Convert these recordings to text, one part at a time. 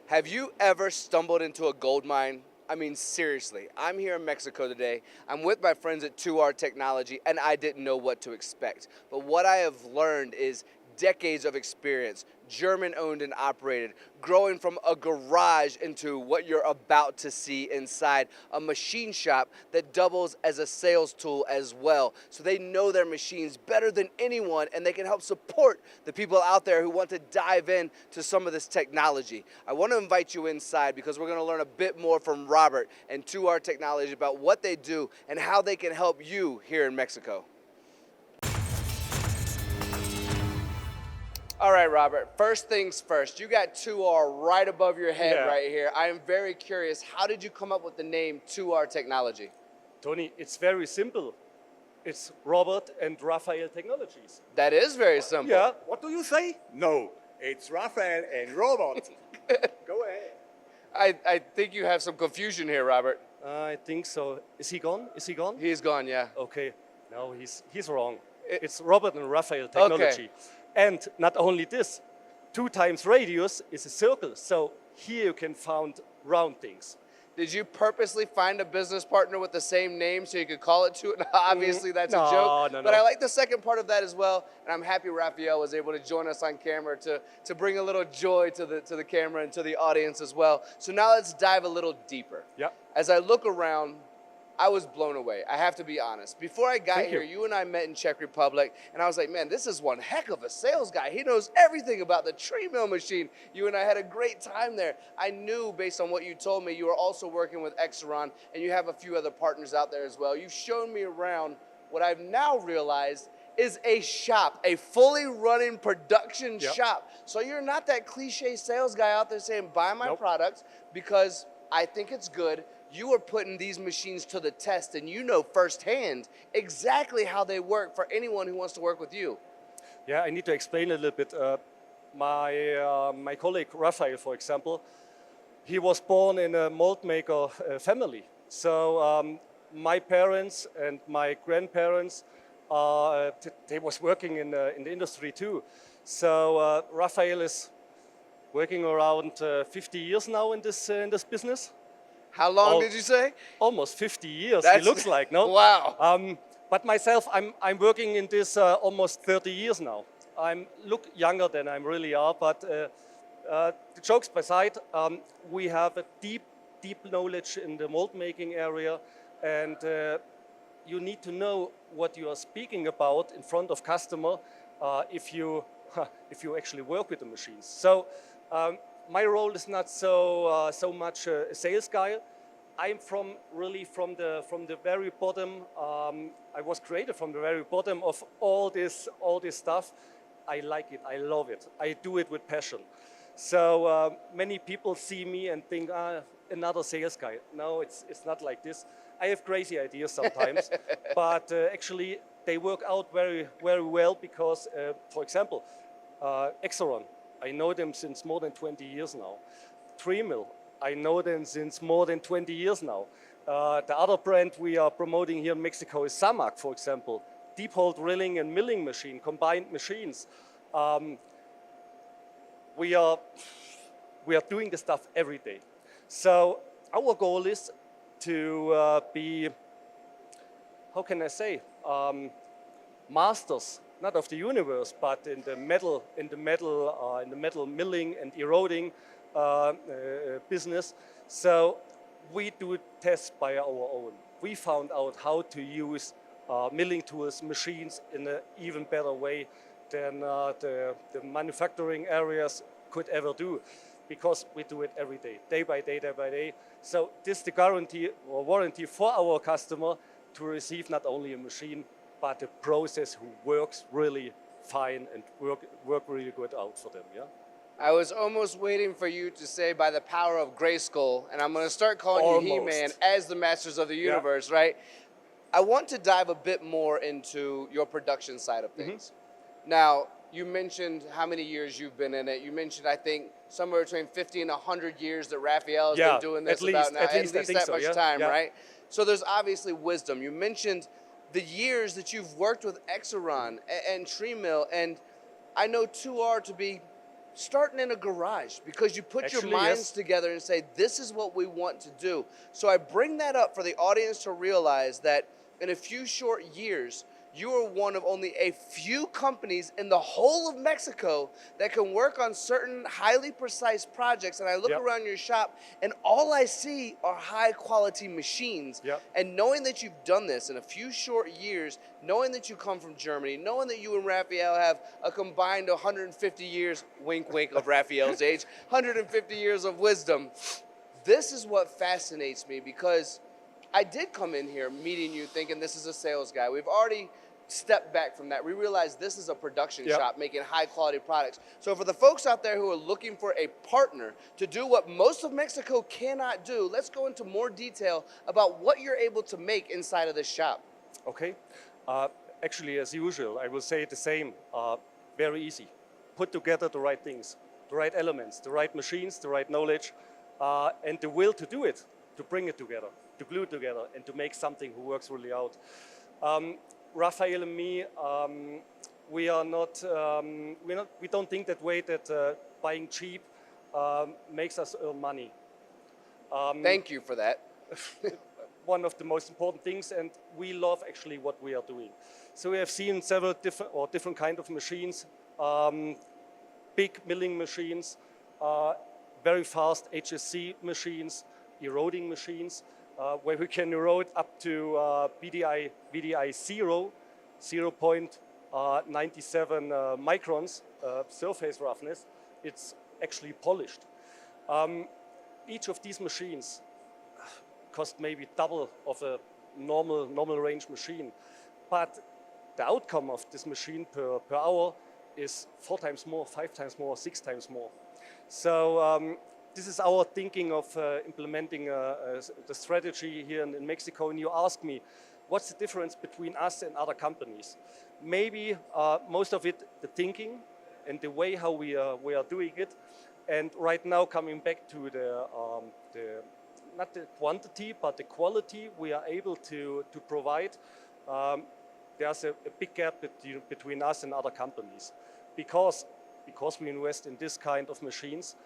Have you ever stumbled into a gold mine? I mean, seriously, I'm here in Mexico today. I'm with my friends at 2R Technology, and I didn't know what to expect. But what I have learned is decades of experience, German owned and operated, growing from a garage into what you're about to see inside a machine shop that doubles as a sales tool as well. So they know their machines better than anyone, and they can help support the people out there who want to dive in to some of this technology. I want to invite you inside because we're going to learn a bit more from Robert and 2R Technology about what they do and how they can help you here in Mexico. All right, Robert, first things first. You got 2R right above your head right here. I am very curious, how did you come up with the name 2R Technology? Tony, it's very simple. It's Robert and Raphael Technologies. That is very simple. Yeah, what do you say? No, it's Raphael and Robert. Go ahead. I think you have some confusion here, Robert. I think so. Is he gone? Is he gone? He's gone, yeah. Okay, no, he's wrong. It's Robert and Raphael Technology. Okay. And not only this, 2 times radius is a circle. So here you can find round things. Did you purposely find a business partner with the same name so you could call it 2? Obviously, that's a joke. No. But I like the second part of that as well. And I'm happy Raphael was able to join us on camera to bring a little joy to the camera and to the audience as well. So now let's dive a little deeper. Yeah. As I look around, I was blown away. I have to be honest. Before I got here, you and I met in Czech Republic, and I was like, man, this is one heck of a sales guy. He knows everything about the TRIMILL machine. You and I had a great time there. I knew, based on what you told me, you were also working with Exeron, and you have a few other partners out there as well. You've shown me around what I've now realized is a shop, a fully running production shop. So you're not that cliche sales guy out there saying, buy my product because I think it's good. You are putting these machines to the test, and you know firsthand exactly how they work for anyone who wants to work with you. Yeah, I need to explain a little bit. My colleague Raphael, for example, he was born in a mold maker family. So my parents and my grandparents, they was working in the industry too. So Raphael is working around 50 years now in this business. How long did you say? Almost 50 years, he looks like, no? Wow. But myself, I'm working in this almost 30 years now. I look younger than I really are, but the jokes aside, we have a deep knowledge in the mold making area, and you need to know what you are speaking about in front of customer if you actually work with the machines. So. My role is not so much a sales guy. I'm really from the very bottom. I was created from the very bottom of all this stuff. I like it. I love it. I do it with passion. So many people see me and think, another sales guy. No, it's not like this. I have crazy ideas sometimes, but actually they work out very well because, for example, Exeron. I know them since more than 20 years now. TRIMILL, I know them since more than 20 years now. The other brand we are promoting here in Mexico is SAMAG, for example. Deep hole drilling and milling machine, combined machines. We are doing the stuff every day. So our goal is to be, how can I say, masters. Not of the universe, but in the metal milling and eroding business. So we do tests by our own. We found out how to use milling tools, machines in an even better way than the manufacturing areas could ever do, because we do it every day by day. So this is the guarantee or warranty for our customer to receive not only a machine, but a process who works really fine and work really good out for them, yeah? I was almost waiting for you to say by the power of Grayskull, and I'm going to start calling you He-Man as the Masters of the Universe, right? I want to dive a bit more into your production side of things. Now, you mentioned how many years you've been in it. You mentioned, I think, somewhere between 50 and 100 years that Raphael has been doing this about now. At least that much time, right? So there's obviously wisdom. You mentioned the years that you've worked with Exeron and TRIMILL, and I know 2R to be starting in a garage because you put Actually, your minds yes. together and say, this is what we want to do. So I bring that up for the audience to realize that in a few short years, you are one of only a few companies in the whole of Mexico that can work on certain highly precise projects. And I look Yep. around your shop and all I see are high quality machines. Yep. And knowing that you've done this in a few short years, knowing that you come from Germany, knowing that you and Raphael have a combined 150 years, wink, wink, of Raphael's age, 150 years of wisdom, this is what fascinates me because I did come in here meeting you thinking this is a sales guy. We've already stepped back from that. We realized this is a production Yep. shop making high quality products. So for the folks out there who are looking for a partner to do what most of Mexico cannot do, let's go into more detail about what you're able to make inside of this shop. Okay. Actually, as usual, I will say the same. Very easy. Put together the right things, the right elements, the right machines, the right knowledge, and the will to do it, to bring it together, to glue it together, and to make something who works really out. Raphael and me, we are not, we don't think that way that buying cheap makes us earn money. Thank you for that. One of the most important things, and we love actually what we are doing. So we have seen several different kind of machines, big milling machines, very fast HSC machines, eroding machines, where we can erode up to VDI 0, 0.97 microns surface roughness. It's actually polished. Each of these machines cost maybe double of a normal range machine, but the outcome of this machine per hour is 4 times more, 5 times more, 6 times more. So this is our thinking of implementing the strategy here in Mexico. And you ask me, what's the difference between us and other companies? Maybe most of it, the thinking and the way how we are doing it. And right now, coming back to the not the quantity, but the quality we are able to provide, there's a big gap between us and other companies. Because we invest in this kind of machines,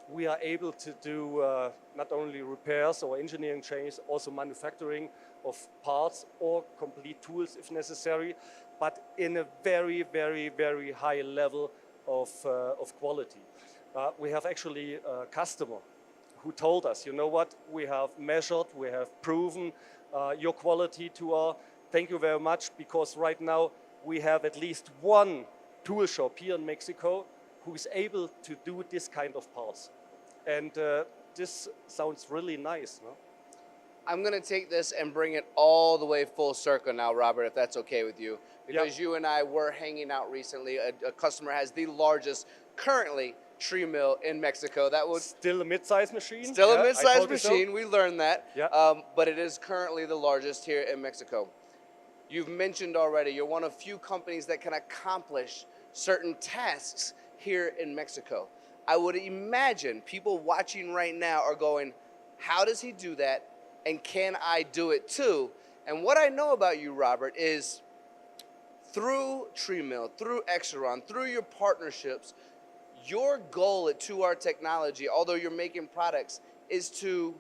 we are able to do not only repairs or engineering changes, also manufacturing of parts or complete tools if necessary, but in a very, very, very high level of quality. We have actually a customer who told us, you know what, we have measured, we have proven your quality to our, thank you very much, because right now we have at least one tool shop here in Mexico who is able to do this kind of parts. And this sounds really nice, no? I'm going to take this and bring it all the way full circle now, Robert, if that's okay with you. Because Yep. you and I were hanging out recently. A customer has the largest, currently, TRIMILL in Mexico. That was Still a mid-size machine. still Yeah, a I mid-sized told you so. machine. We learned that. Yeah. But it is currently the largest here in Mexico. You've mentioned already, you're one of few companies that can accomplish certain tasks here in Mexico. I would imagine people watching right now are going, how does he do that? And can I do it too? And what I know about you, Robert, is through TRIMILL, through Exeron, through your partnerships, your goal at 2R Technology, although you're making products, is to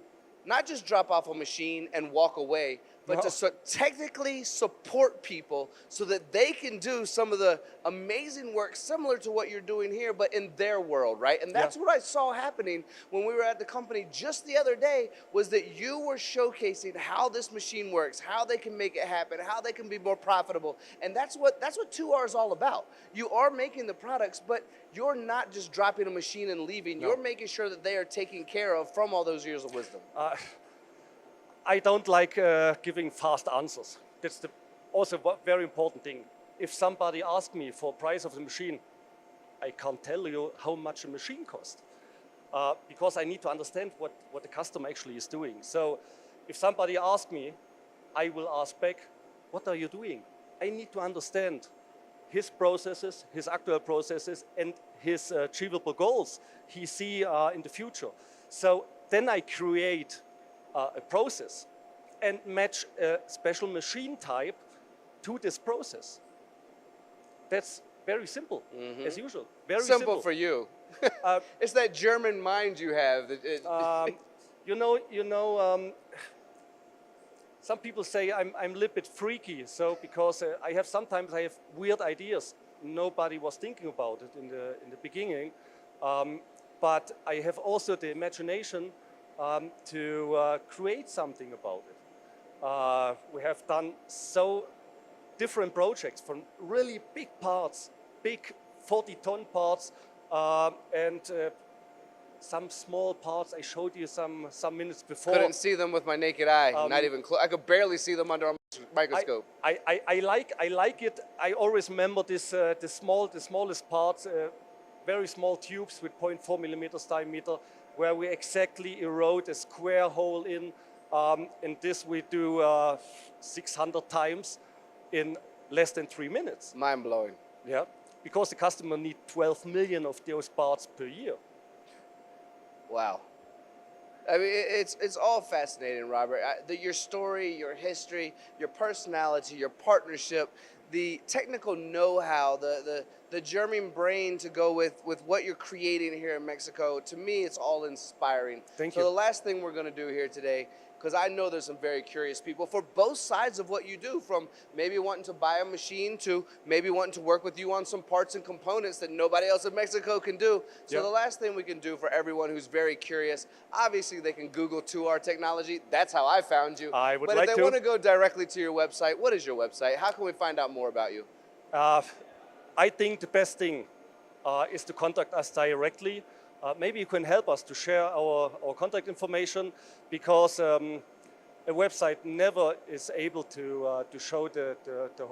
not just drop off a machine and walk away, but No. to technically support people so that they can do some of the amazing work similar to what you're doing here, but in their world, right? And that's Yeah. what I saw happening when we were at the company just the other day, was that you were showcasing how this machine works, how they can make it happen, how they can be more profitable. And that's what 2R is all about. You are making the products, but you're not just dropping a machine and leaving. No. You're making sure that they are taken care of from all those years of wisdom. I don't like giving fast answers. That's also a very important thing. If somebody asks me for price of the machine, I can't tell you how much a machine costs because I need to understand what the customer actually is doing. So if somebody asks me, I will ask back, what are you doing? I need to understand his processes, his actual processes, and his achievable goals he see in the future. So then I create a process and match a special machine type to this process. That's very simple, as usual. Very Simple for you. It's that German mind you have. Some people say I'm a little bit freaky, so because sometimes I have weird ideas. Nobody was thinking about it in the beginning, but I have also the imagination to create something about it. We have done so different projects from really big parts, big 40-ton parts, and some small parts I showed you some minutes before. Couldn't see them with my naked eye. Not even close. I could barely see them under a microscope. I like it. I always remember this the smallest parts, very small tubes with 0.4 millimeters diameter, where we exactly erode a square hole in. And this we do 600 times in less than 3 minutes. Mind blowing. Yeah, because the customer needs 12 million of those parts per year. Wow. I mean, it's all fascinating, Robert. Your story, your history, your personality, your partnership, the technical know-how, the German brain to go with what you're creating here in Mexico. To me, it's all inspiring. Thank you. So the last thing we're going to do here today, because I know there's some very curious people for both sides of what you do, from maybe wanting to buy a machine to maybe wanting to work with you on some parts and components that nobody else in Mexico can do. So the last thing we can do for everyone who's very curious, obviously they can Google 2R Technology. That's how I found you. I would but like if to. they want to go directly to your website, what is your website? How can we find out more about you? I think the best thing is to contact us directly. Maybe you can help us to share our contact information, because a website never is able to show the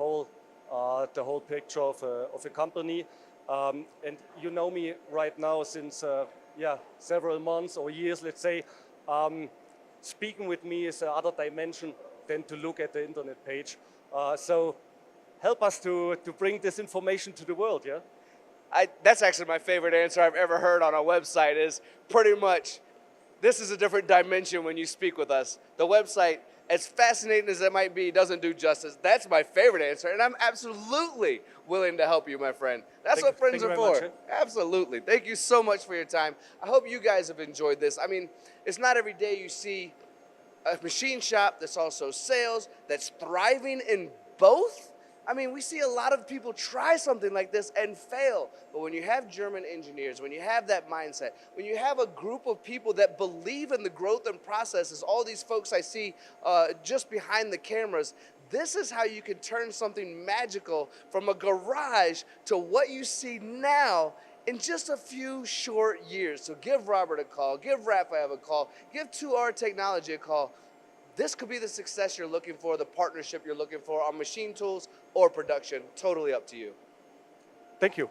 whole picture of a company. And you know me right now since several months or years, let's say. Speaking with me is another dimension than to look at the internet page. So help us to bring this information to the world, yeah? That's actually my favorite answer I've ever heard on a website, is pretty much, this is a different dimension when you speak with us. The website, as fascinating as it might be, doesn't do justice. That's my favorite answer, and I'm absolutely willing to help you, my friend. That's what friends are for. Much. Absolutely. Thank you so much for your time. I hope you guys have enjoyed this. I mean, it's not every day you see a machine shop that's also sales, that's thriving in both. I mean, we see a lot of people try something like this and fail. But when you have German engineers, when you have that mindset, when you have a group of people that believe in the growth and processes, all these folks I see just behind the cameras, this is how you can turn something magical from a garage to what you see now in just a few short years. So give Robert a call, give Raphael a call, give 2R Technology a call. This could be the success you're looking for, the partnership you're looking for on machine tools or production. Totally up to you. Thank you.